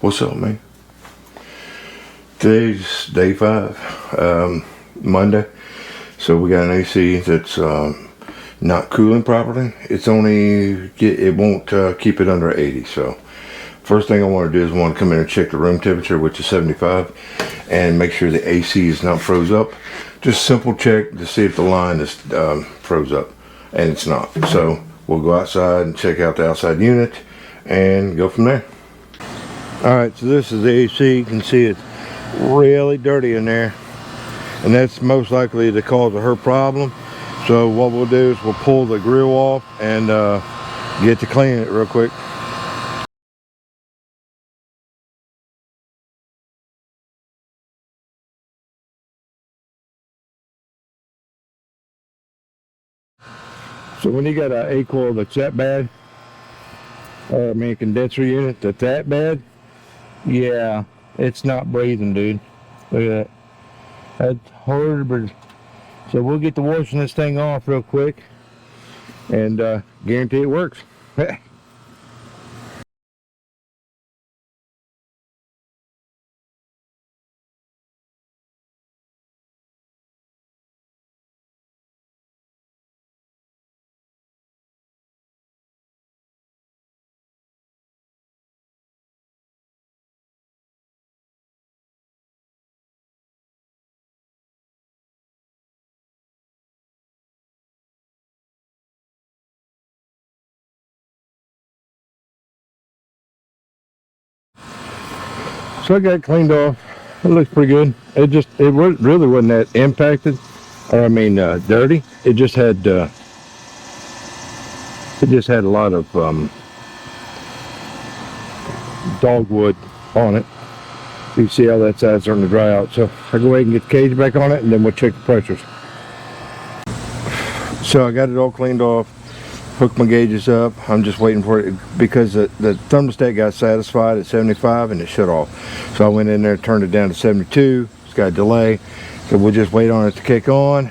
What's up, man? Today's day 5, Monday. So we got an AC that's not cooling properly. It's only, it won't keep it under 80. So first thing I want to do is I want to come in and check the room temperature, which is 75, and make sure the AC is not froze up. Just simple check to see if the line is froze up, and it's not. So we'll go outside and check out the outside unit and go from there. Alright, so this is the AC. You can see it's really dirty in there, and that's most likely the cause of her problem. So what we'll do is we'll pull the grill off and get to clean it real quick. So when you got an A-coil that's that bad, or I mean a condenser unit that's that bad, yeah, it's not breathing, dude. Look at that. That's horrible. So we'll get to washing this thing off real quick and guarantee it works. So I got it cleaned off. It looks pretty good. It really wasn't that impacted, or I mean dirty. It just had a lot of dogwood on it. You can see how that side's starting to dry out. So I'll go ahead and get the cage back on it, and then we'll check the pressures. So I got it all cleaned off, hooked my gauges up. I'm just waiting for it because the thermostat got satisfied at 75 and it shut off. So I went in there, turned it down to 72. It's got a delay, so we'll just wait on it to kick on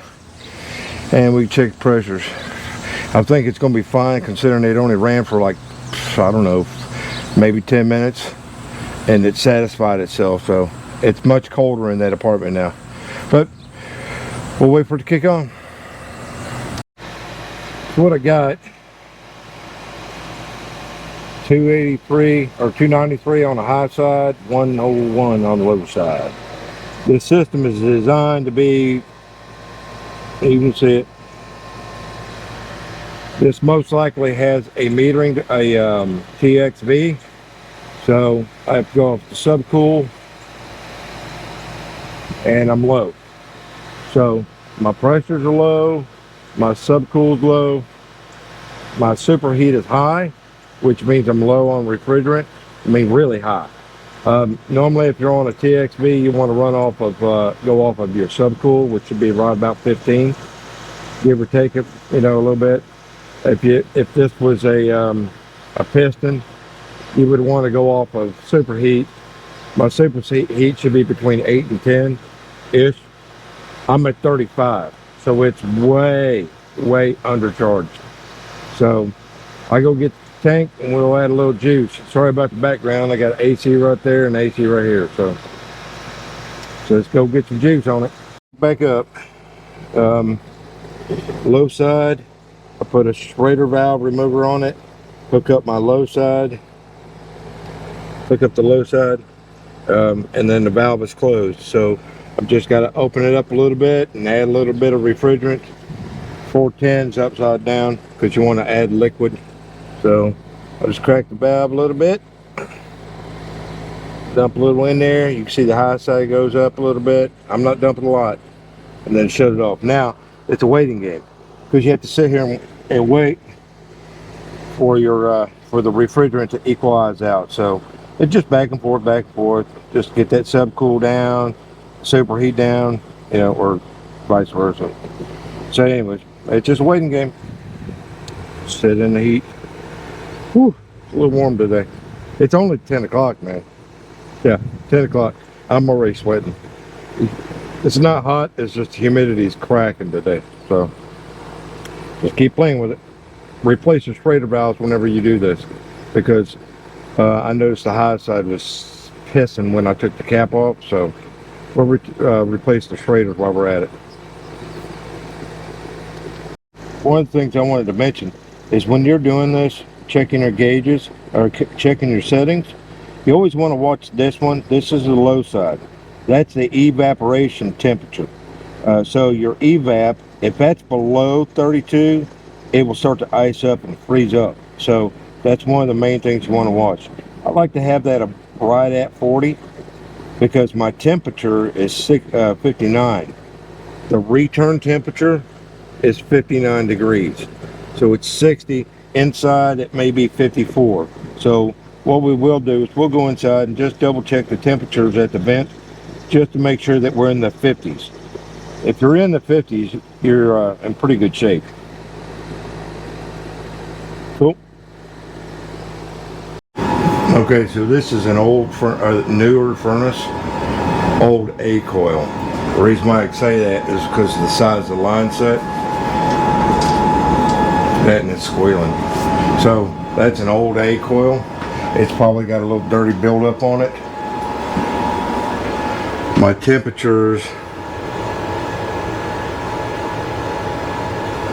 and we can check the pressures. I think it's going to be fine considering it only ran for like, I don't know, maybe 10 minutes, and it satisfied itself. So it's much colder in that apartment now, but we'll wait for it to kick on. So what I got, 283 or 293 on the high side, 101 on the low side. This system is designed to be, you can see it, this most likely has a metering, a TXV. So I have to go off the subcool, and I'm low. So my pressures are low, my subcool's low, my superheat is high, which means I'm low on refrigerant. I mean really high. Normally if you're on a TXV, you want to run off of go off of your subcool, which should be right about 15, give or take it, you know, a little bit. If this was a piston, you would want to go off of superheat. My superheat should be between 8 and 10 ish. I'm at 35, so it's way undercharged. So I go get the tank and we'll add a little juice. Sorry about the background. I got AC right there and AC right here. So let's go get some juice on it. Back up. Low side, I put a Schrader valve remover on it. Hook up my low side. Hook up the low side, and then the valve is closed. So I've just got to open it up a little bit and add a little bit of refrigerant. 410s upside down because you want to add liquid. So I'll just crack the valve a little bit, dump a little in there. You can see the high side goes up a little bit. I'm not dumping a lot, and then shut it off. Now it's a waiting game because you have to sit here and wait for your for the refrigerant to equalize out. So it's just back and forth, just get that subcool down, superheat down, you know, or vice versa. So anyways, it's just a waiting game. Sit in the heat. Whew, it's a little warm today. It's only 10 o'clock, man. Yeah, 10 o'clock. I'm already sweating. It's not hot, it's just the humidity's cracking today. So just keep playing with it. Replace your Schrader valves whenever you do this, because I noticed the high side was hissing when I took the cap off, so we'll replace the Schraders while we're at it. One of the things I wanted to mention is when you're doing this, checking your gauges or checking your settings, you always want to watch this one. This is the low side. That's the evaporation temperature. So your evap, if that's below 32, it will start to ice up and freeze up. So that's one of the main things you want to watch. I like to have that right at 40 because my temperature is 59. The return temperature is 59 degrees. So it's 60. Inside it may be 54. So what we will do is we'll go inside and just double check the temperatures at the vent just to make sure that we're in the 50s. If you're in the 50s, you're in pretty good shape. Cool. Okay, so this is an old, newer furnace, old A coil. The reason why I say that is because of the size of the line set. That and it's squealing. So that's an old A coil. It's probably got a little dirty buildup on it. My temperatures,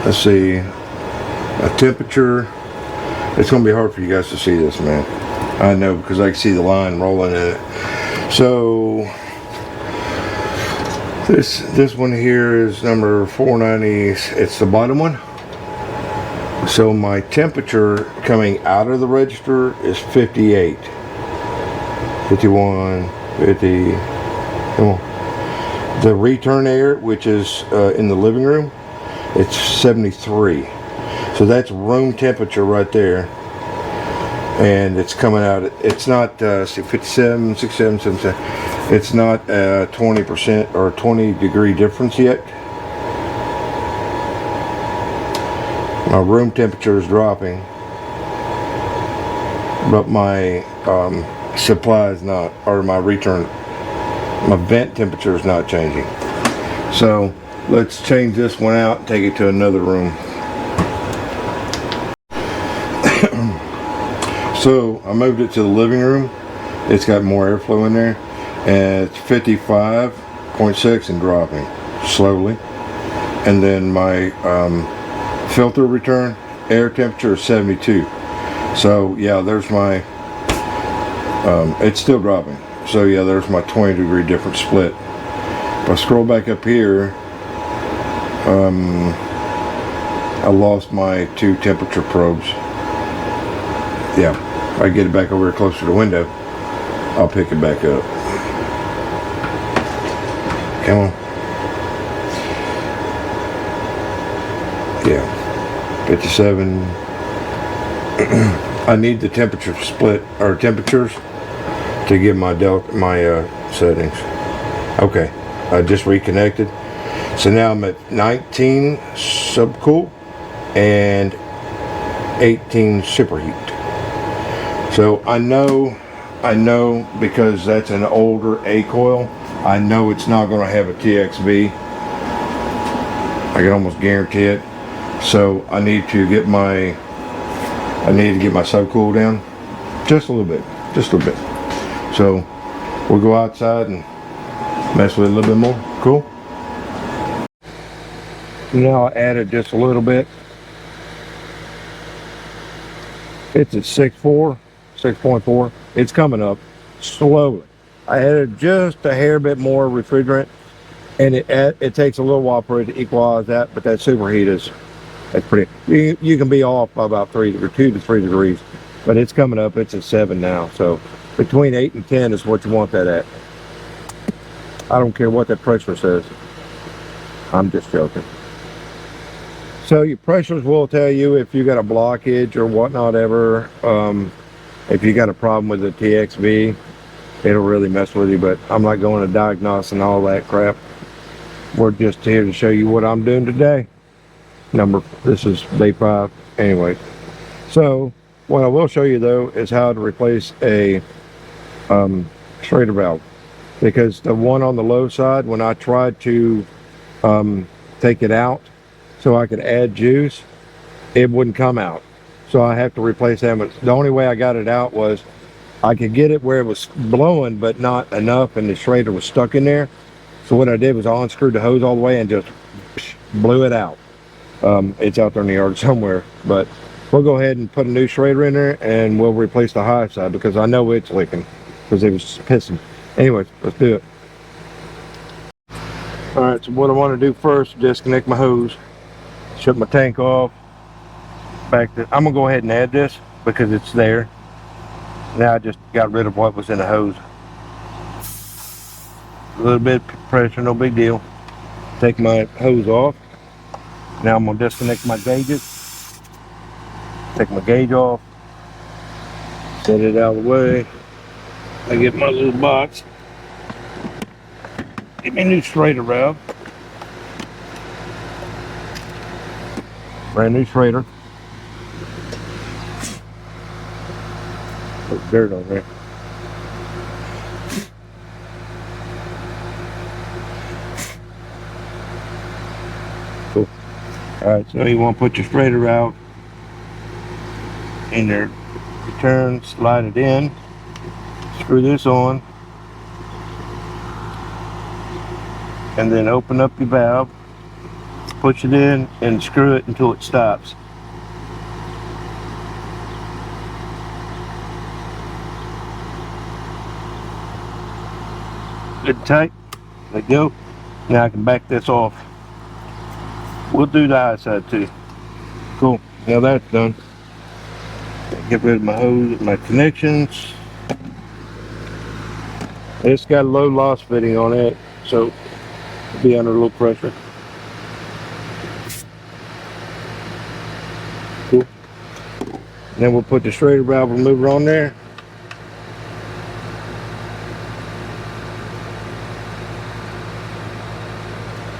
let's see, a temperature, it's going to be hard for you guys to see this, man. I know, because I can see the line rolling in it. So this one here is number 490. It's the bottom one. So my temperature coming out of the register is 58, 51, 50. Come on. The return air, which is in the living room, it's 73. So that's room temperature right there. And it's coming out, it's not 57, 67, 77. It's not 20% or 20 degree difference yet. My room temperature is dropping, but my supply is not, or my vent temperature is not changing. So let's change this one out and take it to another room. So I moved it to the living room. It's got more airflow in there, and it's 55.6 and dropping slowly. And then my filter return air temperature is 72. So yeah, there's my it's still dropping. So yeah, there's my 20 degree difference split. If I scroll back up here, I lost my 2 temperature probes. Yeah, if I get it back over here closer to the window, I'll pick it back up. Come on. Yeah, 57. I need the temperature split, or temperatures, to get my settings. Okay, I just reconnected. So now I'm at 19 subcool and 18 superheat. So I know because that's an older A coil, I know it's not going to have a TXV. I can almost guarantee it. So I need to get my subcool down just a little bit, So we'll go outside and mess with it a little bit more. Cool. Now I added just a little bit. It's at 6.4. It's coming up slowly. I added just a hair bit more refrigerant, and it takes a little while for it to equalize that, but that superheat that's pretty, you can be off by about 2 to 3 degrees, but it's coming up. It's at 7 now. So between 8 and 10 is what you want that at. I don't care what that pressure says. I'm just joking. So your pressures will tell you if you got a blockage or whatnot ever. If you got a problem with the TXV, it'll really mess with you, but I'm not going to diagnose and all that crap. We're just here to show you what I'm doing today. This is day 5 anyway. So what I will show you though is how to replace a Schrader valve, because the one on the low side, when I tried to take it out so I could add juice, it wouldn't come out. So I have to replace that. The only way I got it out was I could get it where it was blowing, but not enough, and the Schrader was stuck in there. So what I did was I unscrewed the hose all the way and just blew it out. It's out there in the yard somewhere, but we'll go ahead and put a new Schrader in there, and we'll replace the high side because I know it's leaking because it was pissing. Anyways, let's do it. All right, so what I want to do first, disconnect my hose, shut my tank off. I'm gonna go ahead and add this because it's there. Now I just got rid of what was in the hose. A little bit of pressure, no big deal. Take my hose off. Now I'm gonna disconnect my gauges. Take my gauge off. Set it out of the way. I get my little box. Get me a new Schrader valve. Brand new Schrader. There's dirt on there. Cool. Alright, so you want to put your Schrader valve in there. Turn, slide it in. Screw this on. And then open up your valve. Push it in and screw it until it stops. Good and tight. Let go. Now I can back this off. We'll do the high side too. Cool. Now that's done. Get rid of my hose, my connections. It's got a low loss fitting on it, so it'll be under a little pressure. Cool. Then we'll put the Schrader valve remover on there.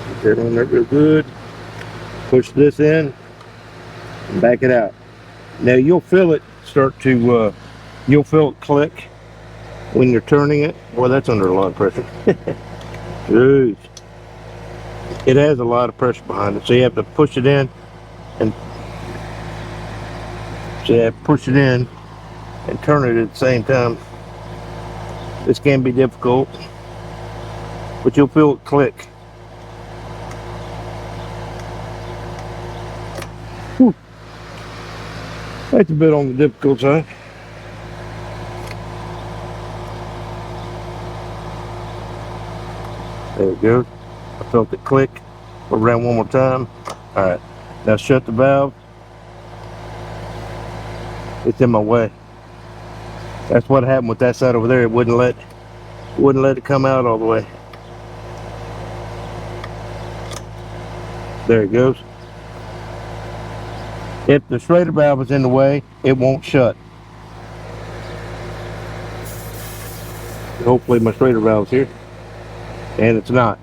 Get that on there real good. Push this in and back it out. Now you'll feel it start to, you'll feel it click when you're turning it. Boy, that's under a lot of pressure. Jeez. It has a lot of pressure behind it, so you have to push it in and turn it at the same time. This can be difficult, but you'll feel it click. Whew. That's a bit on the difficult side. There we go. I felt it click. We'll run one more time. Alright, now shut the valve. It's in my way. That's what happened with that side over there. It wouldn't let it come out all the way. There it goes. If the Schrader valve is in the way, it won't shut. Hopefully my Schrader valve's here. And it's not.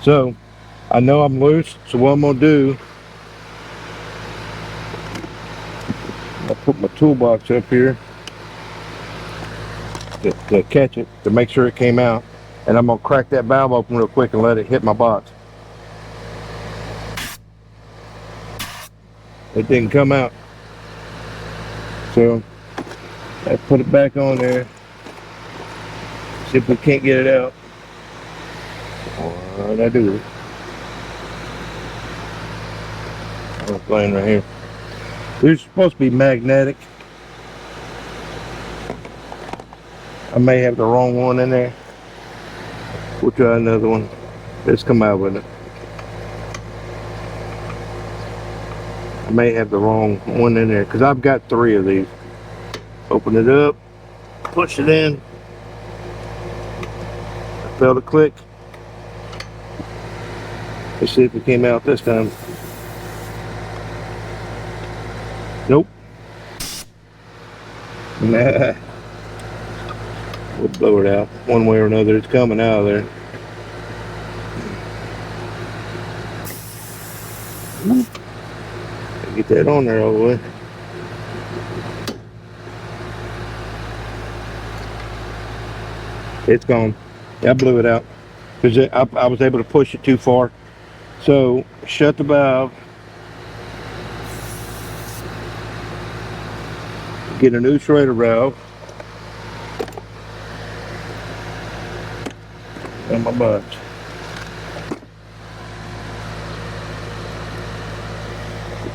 So, I know I'm loose, so what I'm going to do, I'll put my toolbox up here to catch it, to make sure it came out. And I'm going to crack that valve open real quick and let it hit my box. It didn't come out. So, I put it back on there. See if we can't get it out. What I do? It's laying right here. These are supposed to be magnetic. I may have the wrong one in there. We'll try another one. Let's come out with it. I may have the wrong one in there because I've got 3 of these. Open it up, push it in. I felt it click. Let's see if it came out this time. Nope. Nah. We'll blow it out one way or another. It's coming out of there. Get that on there all the way. It's gone. Yeah, I blew it out because I was able to push it too far. So shut the valve. Get a new Schrader valve. and my butt.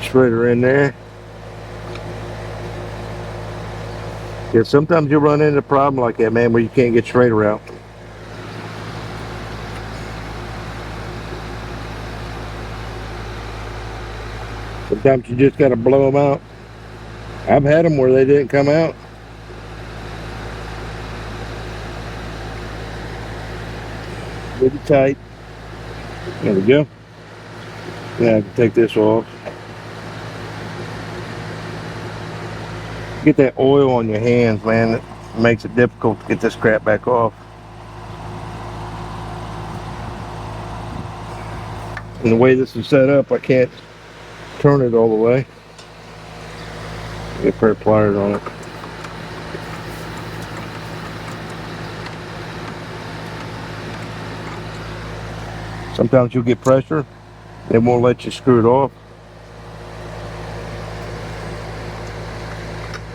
Shredder in there. Yeah, sometimes you run into a problem like that, man, where you can't get shredder out. Sometimes you just gotta blow them out. I've had them where they didn't come out. Really tight. There we go. Now I can take this off. Get that oil on your hands, man. It makes it difficult to get this crap back off. And the way this is set up, I can't turn it all the way. Get a pair of pliers on it. Sometimes you'll get pressure, it won't let you screw it off.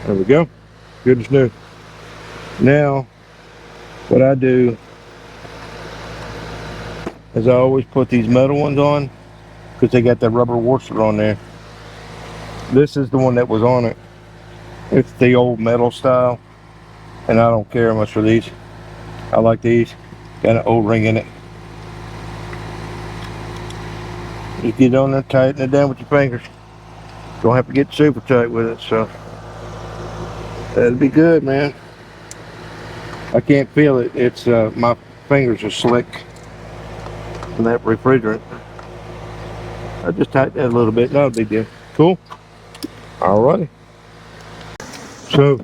There we go. Good as new. Now, what I do is I always put these metal ones on because they got that rubber washer on there. This is the one that was on it. It's the old metal style, and I don't care much for these. I like these. Got an O-ring in it. You get on there, tighten it down with your fingers. Don't have to get super tight with it, so that'll be good, man. I can't feel it. It's my fingers are slick from that refrigerant. I just tighten that a little bit. Not a big deal. Cool. Alrighty. So,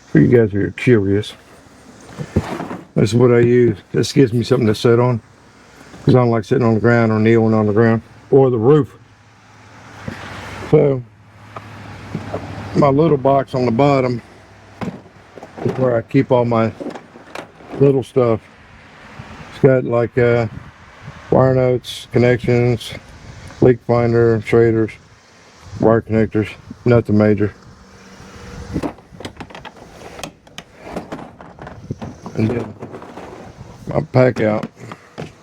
for you guys who are curious, this is what I use. This gives me something to sit on, because I don't like sitting on the ground or kneeling on the ground or the roof. So, my little box on the bottom is where I keep all my little stuff. It's got like wire notes, connections, leak finder, shaders, wire connectors, nothing major. And then my pack out,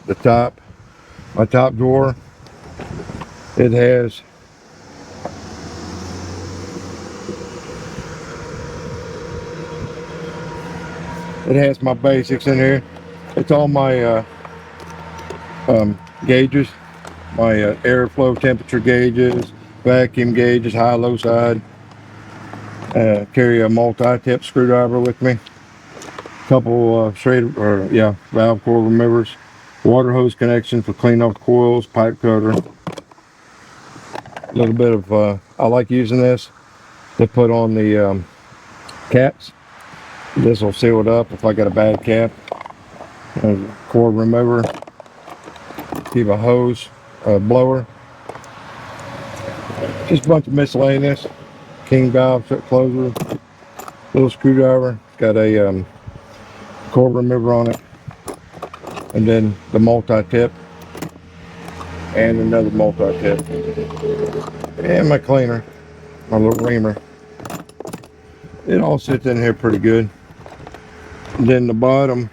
the top, my top drawer, it has my basics in here. It's all my gauges, my airflow temperature gauges, vacuum gauges, high low side. Carry a multi-tip screwdriver with me. Couple valve coil removers, water hose connection for cleaning off coils, pipe cutter. A little bit of I like using this to put on the caps. This will seal it up if I got a bad cap. Cord remover. Keep a hose, blower. Just a bunch of miscellaneous. King valve closer. Little screwdriver. Got a cord remover on it. And then the multi-tip. And another multi-tip. And my cleaner. My little reamer. It all sits in here pretty good. And then the bottom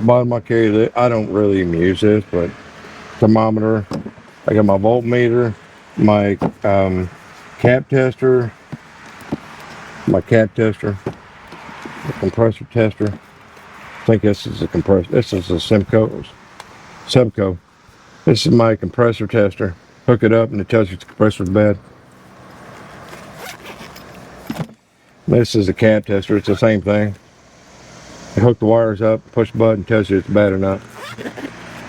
I carry that. I don't really even use this, but thermometer. I got my voltmeter, my cap tester, the compressor tester. I think this is a compressor. This is a Sebco. This is my compressor tester. Hook it up and it tells you if the compressor's bad. This is a cap tester. It's the same thing. You hook the wires up, push the button, tells you it's bad or not.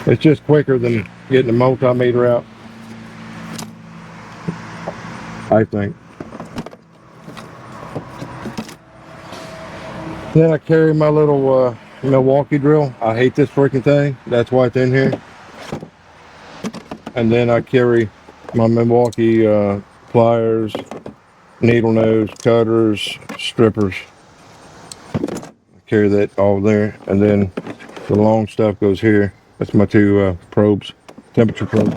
It's just quicker than getting the multimeter out, I think. Then I carry my little Milwaukee drill. I hate this freaking thing. That's why it's in here. And then I carry my Milwaukee pliers, needle nose, cutters, strippers. Carry that all there, and then the long stuff goes here. That's my two probes, temperature probes.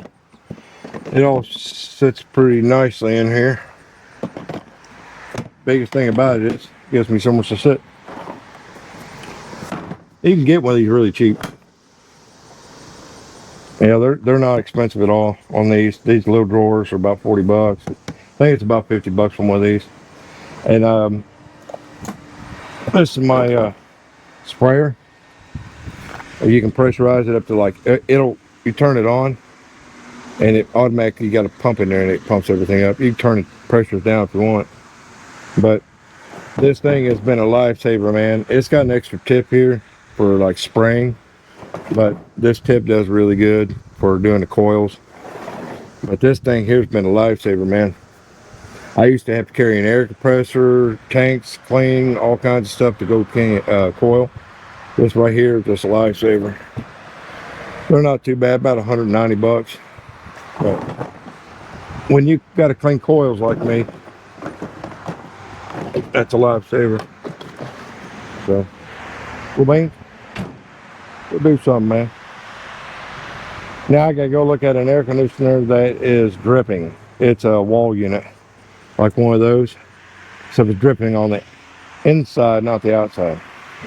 It all sits pretty nicely in here. Biggest thing about it is it gives me somewhere to sit. You can get one of these really cheap. Yeah, they're not expensive at all on these. These little drawers are about 40 bucks. I think it's about 50 bucks from one of these. And this is my sprayer. You can pressurize it up to like you turn it on, and it automatically, you got a pump in there, and it pumps everything up. You can turn the pressures down if you want. But this thing has been a lifesaver, man. It's got an extra tip here for like spraying, but this tip does really good for doing the coils. But this thing here's been a lifesaver, man. I used to have to carry an air compressor, tanks, clean, all kinds of stuff to go clean, coil. This right here is just a lifesaver. They're not too bad, about 190 bucks. But when you got to clean coils like me, that's a lifesaver. So, well, man, we'll do something, man. Now I gotta go look at an air conditioner that is dripping. It's a wall unit, like one of those. So it's dripping on the inside, not the outside.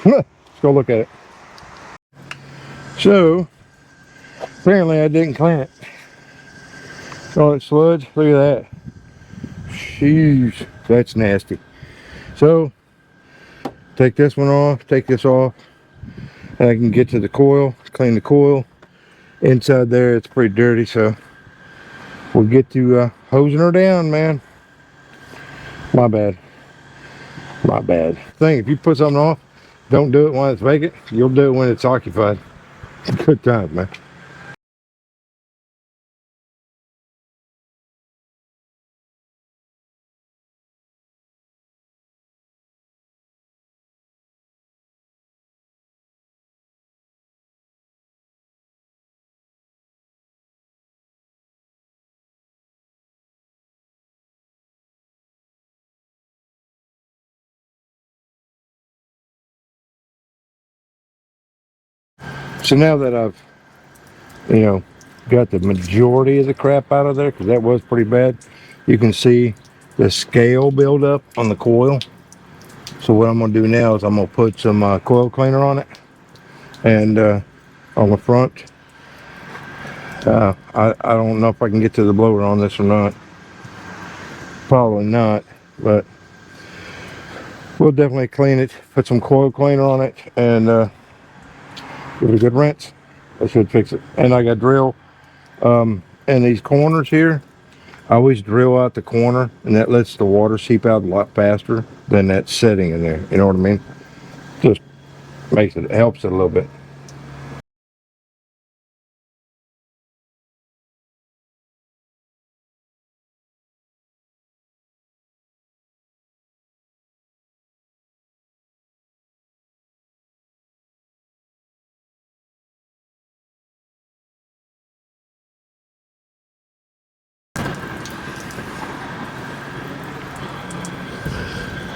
Let's go look at it. So, apparently I didn't clean it. Oh, it sludge. Look at that. Jeez, that's nasty. So, take this one off, take this off, and I can get to the coil, clean the coil. Inside there, it's pretty dirty, so we'll get to hosing her down, man. My bad. My bad. Thing, if you put something off, don't do it when it's vacant. You'll do it when it's occupied. Good times, man. So now that I've, got the majority of the crap out of there, because that was pretty bad, you can see the scale build up on the coil. So what I'm going to do now is I'm going to put some coil cleaner on it, and on the front. I don't know if I can get to the blower on this or not. Probably not, but we'll definitely clean it, put some coil cleaner on it, and give it a good rinse. That should fix it. And I got drill in these corners here. I always drill out the corner, and that lets the water seep out a lot faster than that setting in there. You know what I mean? Just helps it a little bit.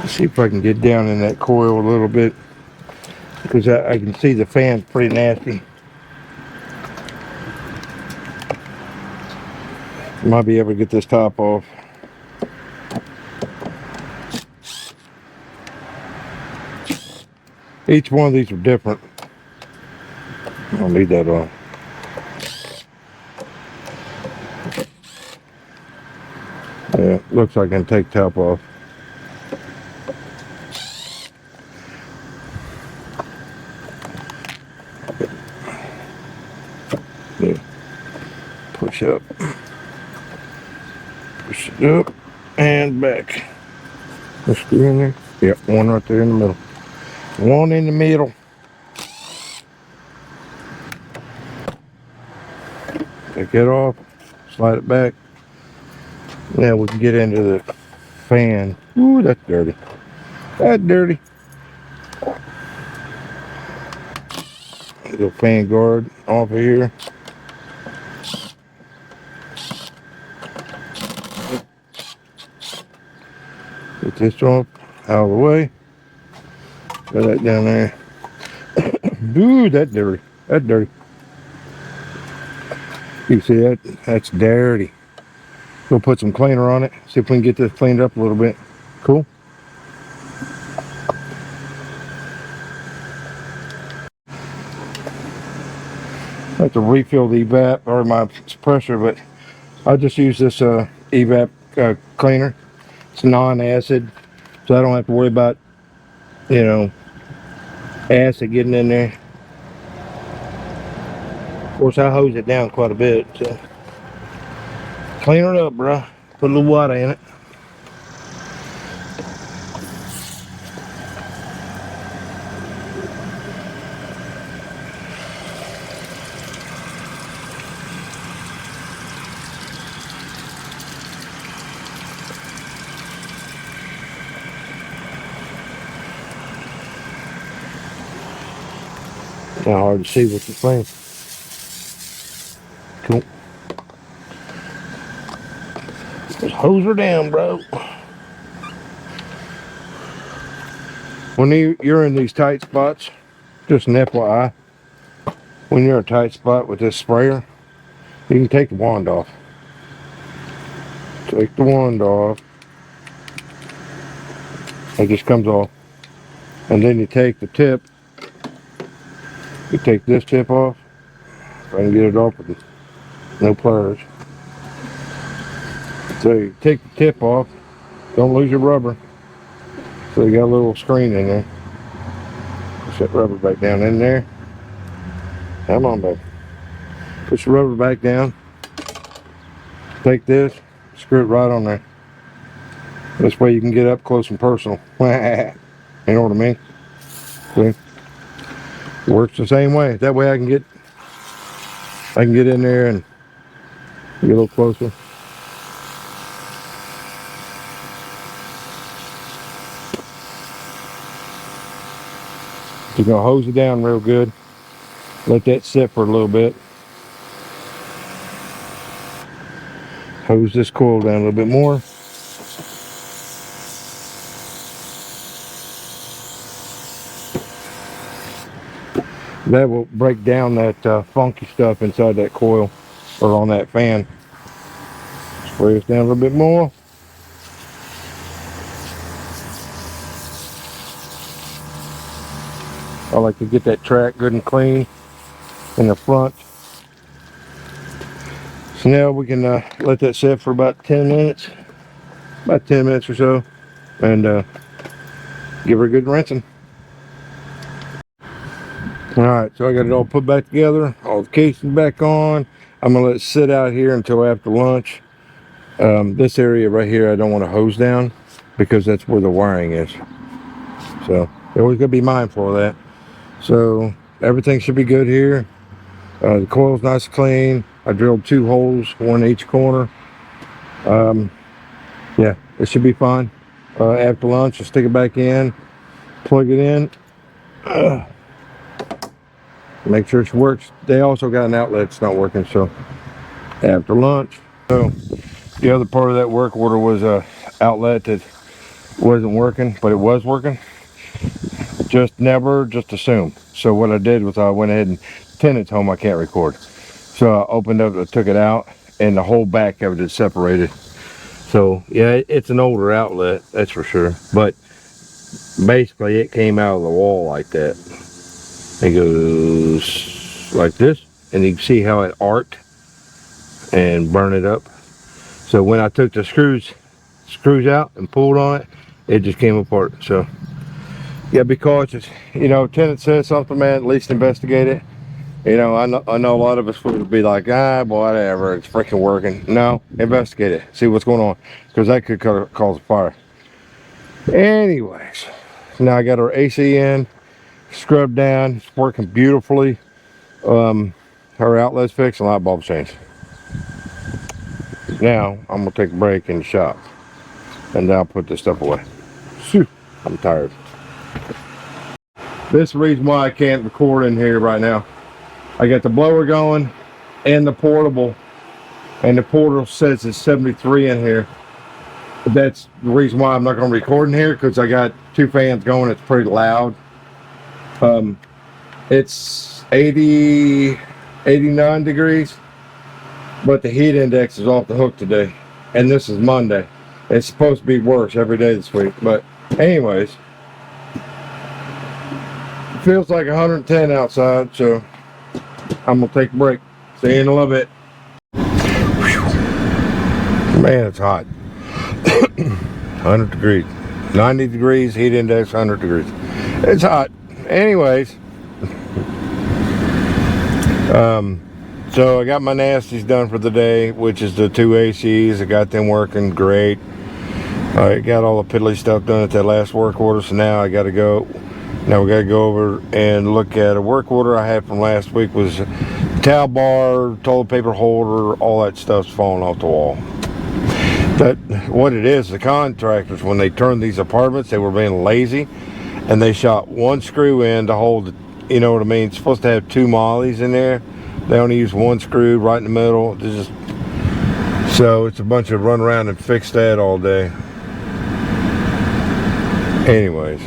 Let's see if I can get down in that coil a little bit, because I can see the fan's pretty nasty. Might be able to get this top off. Each one of these are different. I'll leave that on. Yeah, looks like I can take top off. Yeah. Push up. Push it up and back. Let's screw in there. Yep, one right there in the middle. One in the middle. Take it off. Slide it back. Now we can get into the fan. Ooh, that's dirty. That's dirty. Little fan guard off of here. Get this off out of the way. Put that down there. Ooh, that's dirty. That's dirty. You see that? That's dirty. We'll put some cleaner on it. See if we can get this cleaned up a little bit. Cool. I have to refill the evap or my pressure, but I just use this evap cleaner. It's non-acid, so I don't have to worry about, you know, acid getting in there. Of course, I hose it down quite a bit, so clean it up, bro. Put a little water in it. Not hard to see what you're saying. Cool. Just hose her down, bro. When you're in these tight spots, just an FYI, when you're in a tight spot with this sprayer, you can take the wand off. Take the wand off. It just comes off. And then you take the tip. You take this tip off. If I can get it off with no pliers. So you take the tip off. Don't lose your rubber. So you got a little screen in there. Set rubber back down in there. Come on, baby. Push the rubber back down. Take this, screw it right on there. This way you can get up close and personal. You know what I mean? See? Works the same way. That way I can get in there and get a little closer. You're gonna hose it down real good. Let that sit for a little bit. Hose this coil down a little bit more. That will break down that funky stuff inside that coil or on that fan. Spray this down a little bit more. I like to get that track good and clean in the front. So now we can let that sit for about 10 minutes. About 10 minutes or so. And give her a good rinsing. Alright, so I got it all put back together. All the casing back on. I'm going to let it sit out here until after lunch. This area right here I don't want to hose down because that's where the wiring is. So you always got to be mindful of that. So everything should be good here. The coil's nice and clean. I drilled 2 holes, one in each corner. Yeah, it should be fine. After lunch, I'll stick it back in, plug it in. Make sure it works. They also got an outlet that's not working, so after lunch. So the other part of that work order was a outlet that wasn't working, but it was working. Just assume. So what I did was I went ahead and tenant's home I can't record. So I opened up, I took it out, and the whole back of it is separated. So yeah, it's an older outlet, that's for sure. But basically it came out of the wall like that. It goes like this, and you can see how it arced and burned it up. So when I took the screws out and pulled on it, it just came apart. So yeah, be cautious. You know, tenant says something, man, at least investigate it. You know, I know a lot of us would be like, whatever, it's freaking working. No, investigate it, see what's going on, because that could cause a fire. Anyways, now I got our AC in, scrubbed down, it's working beautifully. Her outlet's fixed and light bulb changed. Now I'm gonna take a break in the shop, and then I'll put this stuff away. Phew, I'm tired. This is the reason why I can't record in here right now. I got the blower going and the portable, and the portable says it's 73 in here. But that's the reason why I'm not going to record in here, because I got 2 fans going. It's pretty loud. It's 89 degrees, but the heat index is off the hook today, and this is Monday. It's supposed to be worse every day this week, but anyways, it feels like 110 outside, so I'm gonna take a break. See you in a little bit. Man, it's hot. 100 degrees. 90 degrees, heat index 100 degrees. It's hot. Anyways. So I got my nasties done for the day, which is the 2 ACs. I got them working great. I got all the piddly stuff done at that last work order, so now I got to go. Now we got to go over and look at a work order I had from last week. Was towel bar, toilet paper holder, all that stuff's falling off the wall. That what it is. The contractors, when they turned these apartments, they were being lazy, and they shot one screw in to hold. You know what I mean? It's supposed to have 2 mollies in there. They only use 1 screw right in the middle. So it's a bunch of run around and fix that all day. Anyways,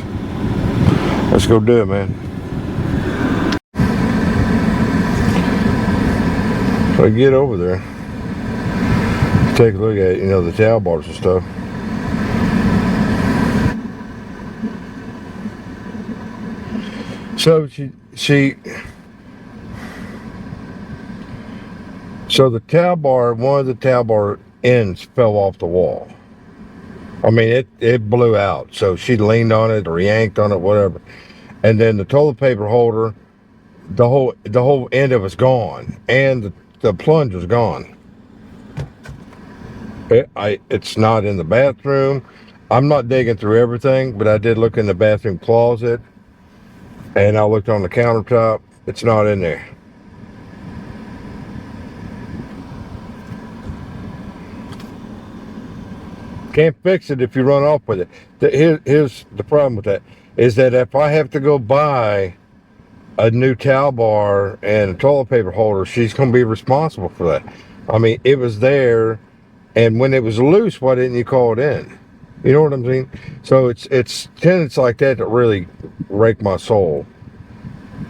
let's go do it, man. So I get over there, take a look at, the towel bars and stuff. So so the towel bar, one of the towel bar ends fell off the wall. I mean, it blew out. So she leaned on it or yanked on it, whatever. And then the toilet paper holder, the whole end of it's gone, and the plunger's gone. It's not in the bathroom. I'm not digging through everything, but I did look in the bathroom closet, and I looked on the countertop. It's not in there. Can't fix it if you run off with it. Here's the problem with that, is that if I have to go buy a new towel bar and a toilet paper holder, she's going to be responsible for that. I mean, it was there, and when it was loose, why didn't you call it in? You know what I'm saying? So it's tenants like that that really rake my soul.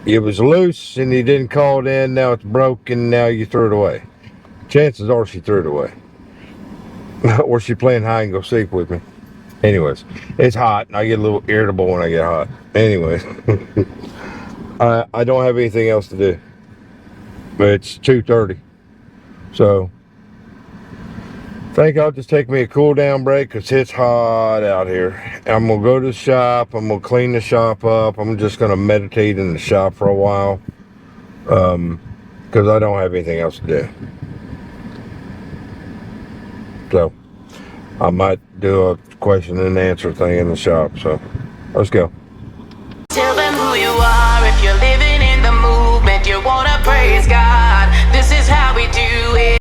It was loose, and you didn't call it in, now it's broken, now you threw it away. Chances are she threw it away. Or she playing hide and go seek with me. Anyways, it's hot, and I get a little irritable when I get hot. Anyways, I don't have anything else to do. But it's 2:30, so I think I'll just take me a cool down break because it's hot out here. I'm gonna go to the shop. I'm gonna clean the shop up. I'm just gonna meditate in the shop for a while, because I don't have anything else to do. So I might do a question and answer thing in the shop. So let's go. Tell them who you are if you're living